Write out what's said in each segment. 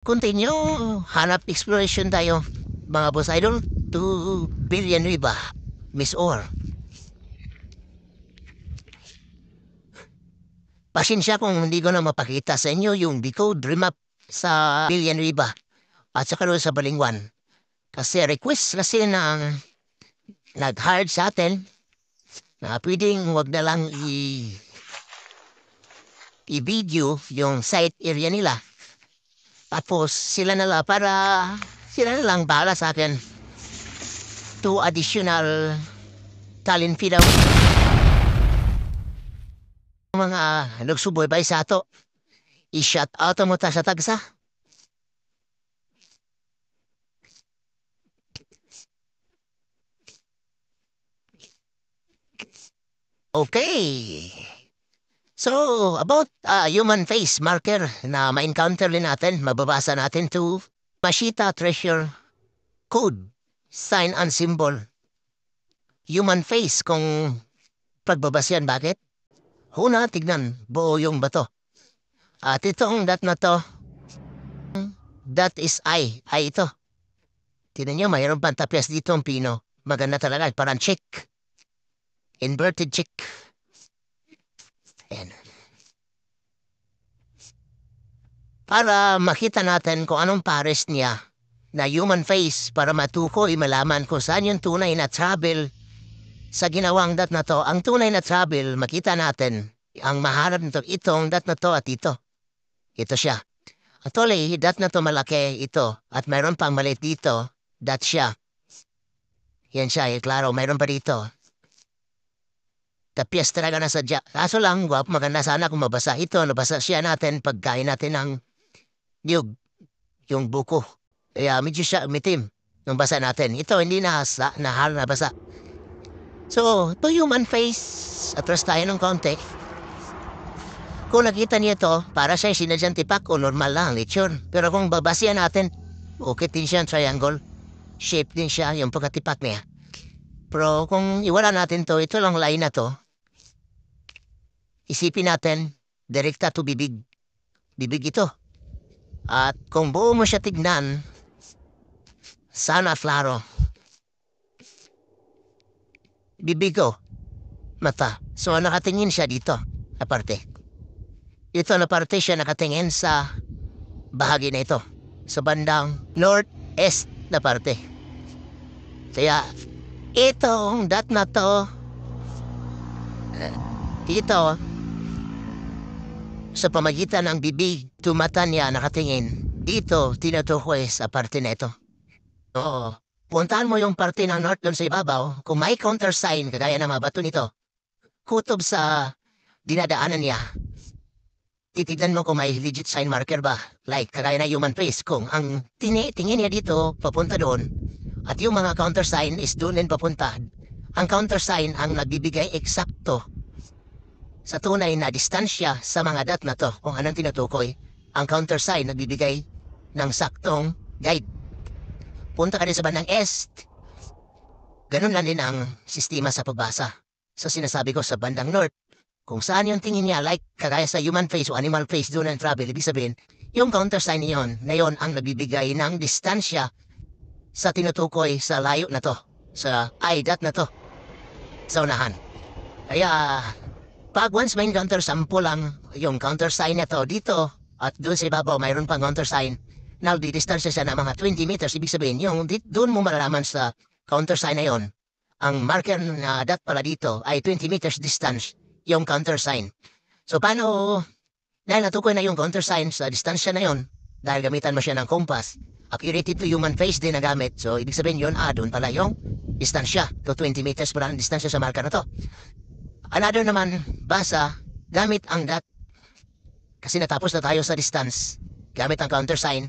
Continue, hanap exploration tayo. Mga boss idol, to Billion Riba, Miss Or. Pasensya kung hindi ko na mapakita sa inyo yung decode remap sa Billion Riba at saka doon sa Balingwan. Kasi request kasi na nag-hard sa atin na pwedeng wag na lang i-video yung site area nila. Tapos sila na lang sila na lang bahala sa akin. To additional talent fee daw. Mga nagsuboy ba sa ato? I-shout out mo ta sa tagsa. Okay. So, about human face marker na ma-encounter din natin, mababasa natin to Mashita Treasure Code, sign and symbol. Human face kung pagbabasyan, bakit? Una, tignan, buo yung bato. At itong dat na to, that is I ito. Tignan nyo, mayroon pang tapyas dito ang pino. Maganda talaga, parang chick. Inverted chick. Ayan. Para makita natin kung anong pares niya na human face para matukoy malaman kung saan yung tunay na travel sa ginawang dat na to. Ang tunay na travel, makita natin ang maharap nito, itong dat na to at ito. Ito siya. Actually, dat na to malaki ito at mayroon pang maliit dito, dat siya. Yan siya, klaro, mayroon pa dito. Tapyas talaga na sadya. Kaso lang, maganda sana kung mabasa ito. Nabasa siya natin pagkain natin ng niyog, yung buko. Kaya medyo siya umitim nung basa natin. Ito hindi nahal na basa. So, to human face, atras tayo ng konti. Kung nakita niyo ito, para siya sinadyang tipak o normal lang, lechon. Pero kung babasihan natin, okay din siya triangle. Shape din siya, yung pagkatipak niya. Pero kung iwala natin to, ito lang line na to. Isipin natin, direkta to bibig. Bibig ito. At kung buo mo siya tignan, sana klaro. Bibigo, mata. So nakatingin siya dito, na parte. Ito na parte siya nakatingin sa bahagi na ito. Sa bandang north-east na parte. Kaya, itong dat na to, ito, sa pamagitan ng bibig, tumata niya nakatingin. Dito, tinutukoy sa parte na ito. Oo. Puntahan mo yung parte ng north doon sa ibabaw. Kung may countersign, kagaya ng mga bato nito, kutob sa dinadaanan niya, titignan mo kung may legit sign marker ba. Like, kagaya na human face. Kung ang tingin niya dito, papunta doon, at yung mga countersign is doon din papunta. Ang countersign ang nagbibigay eksakto sa tunay na distansya sa mga dat na to, kung anong tinutukoy, ang countersign nagbibigay ng saktong guide. Punta ka rin sa bandang est. Ganun lang din ang sistema sa pagbasa. So sinasabi ko sa bandang north, kung saan yung tingin niya, like kagaya sa human face o animal face doon ang travel, ibig sabihin, yung countersign na yon ang nagbibigay ng distansya sa tinutukoy sa layo na to, sa I-dot na to, sa unahan. Kaya, pag once may encounter sample lang yung countersign na to dito at doon sa ibabaw mayroon pang countersign na distansya siya ng mga 20 meters, ibig sabihin yung doon mo malalaman sa countersign na yon. Ang marker na dot pala dito ay 20 meters distance yung countersign. So paano, dahil natukoy na yung countersign sa distansya na yon, dahil gamitan mo siya ng compass, accurate to human face din na gamit. So ibig sabihin yun, doon pala yung distansya. To 20 meters pala ang distansya sa marker na to. Another naman, basa, gamit ang dot. Kasi natapos na tayo sa distance, gamit ang countersign.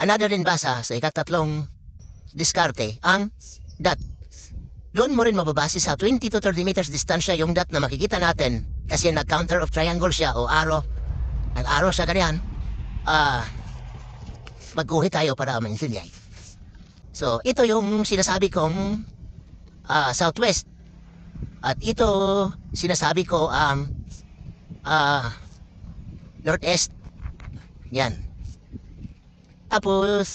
Another din basa sa ikatatlong diskarte, ang dot. Doon mo rin mababase sa 20 to 30 meters distansya yung dot na makikita natin kasi nag-counter of triangle siya o arrow. Nag-arrow siya ganyan. Magguhit tayo para maintindihan. So, ito yung sinasabi kong southwest. At ito, sinasabi ko ang northeast. Yan. Tapos,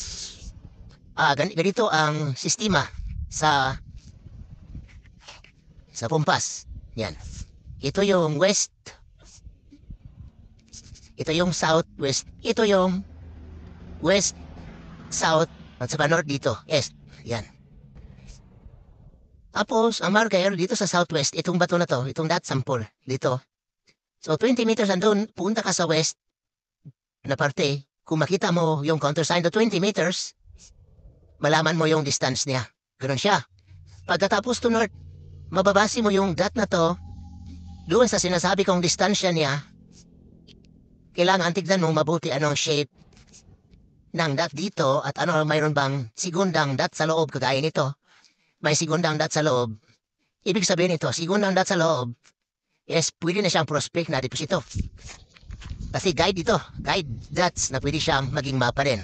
ganito ang sistema sa kompas. Yan. Ito yung west, ito yung southwest, ito yung west, south, at saka north dito, east. Yan. Tapos, ang marker dito sa southwest, itong bato na to, itong dot sample, dito. So, 20 meters andun, punta ka sa west na parte. Kung makita mo yung countersign na 20 meters, malaman mo yung distance niya. Ganun siya. Pagkatapos to north, mababase mo yung dot na to, doon sa sinasabi kong distansya niya, kailangan tignan mo mabuti anong shape ng dot dito at ano mayroon bang segundang dot sa loob kagaya nito. May segundang dot sa loob. Ibig sabihin ito, segundang dot sa loob, yes, pwede na siyang prospect na deposito. Kasi guide ito, guide dots na pwede siyang maging mapa rin.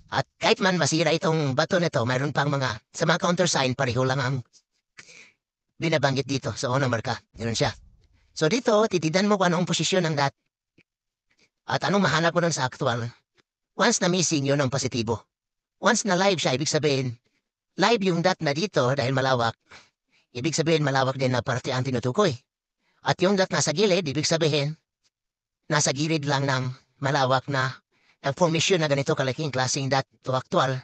At kahit man masira itong bato nito, mayroon pang sa mga countersign, pareho lang ang binabanggit dito sa unang marka. Ganun siya. So dito, titidan mo kung anong posisyon ng dot at anong mahanap mo nun sa actual. Once na missing, yun ang positibo. Once na live siya, ibig sabihin, live yung dot na dito dahil malawak. Ibig sabihin, malawak din na parte ang tinutukoy. At yung dot nasa gilid, ibig sabihin, nasa gilid lang ng malawak na formation na ganito kalaking klaseng dot to actual.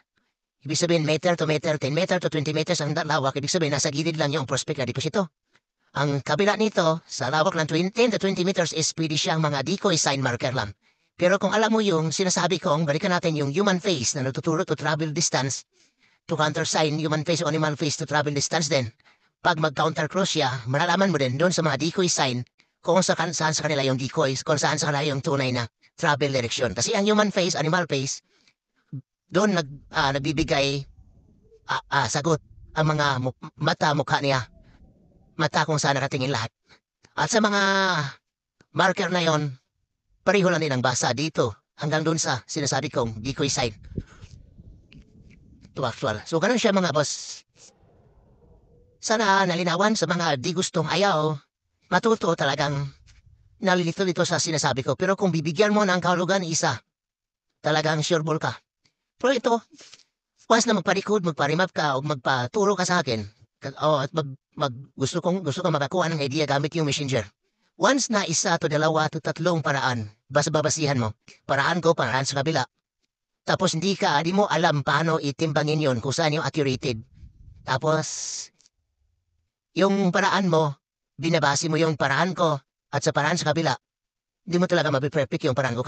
Ibig sabihin, meter to meter, 10 meter to 20 meters ang lawak. Ibig sabihin, nasa gilid lang yung prospect na deposito. Ang kabila nito, sa lawak ng 10 to 20 meters is pwede siyang mga decoy sign marker lang. Pero kung alam mo yung sinasabi kong, balikan natin yung human face na natuturo to travel distance, to countersign human face o animal face to travel distance din. Pag mag-counter cross siya, malalaman mo din doon sa mga decoy sign kung saan sa kanila yung decoys, kung saan sa kanila yung tunay na travel direction. Kasi ang human face, animal face, doon nagbibigay sagot ang mga mata, mukha niya. Mata kung saan nakatingin lahat. At sa mga marker na yon, pareho lang din ang basa dito hanggang doon sa sinasabi kong decoy sign to actual. So ganun siya mga boss. Sana nalinawan sa mga di gustong ayaw, matuto talagang nalilito dito sa sinasabi ko. Pero kung bibigyan mo ng kahulugan isa, talagang sure ball ka. Pero ito, once na magparikod, magparimap ka o magpaturo ka sa akin, at gusto kong makakuha ng idea gamit yung messenger. Once na isa to dalawa to tatlong paraan, basta babasihan mo. Paraan ko, paraan sa kabila. Tapos di mo alam paano itimbangin yon kung saan yung accurated. Tapos, yung paraan mo, binabasi mo yung paraan ko at sa paraan sa kabila. Hindi mo talaga mapiperfect yung paraan ko.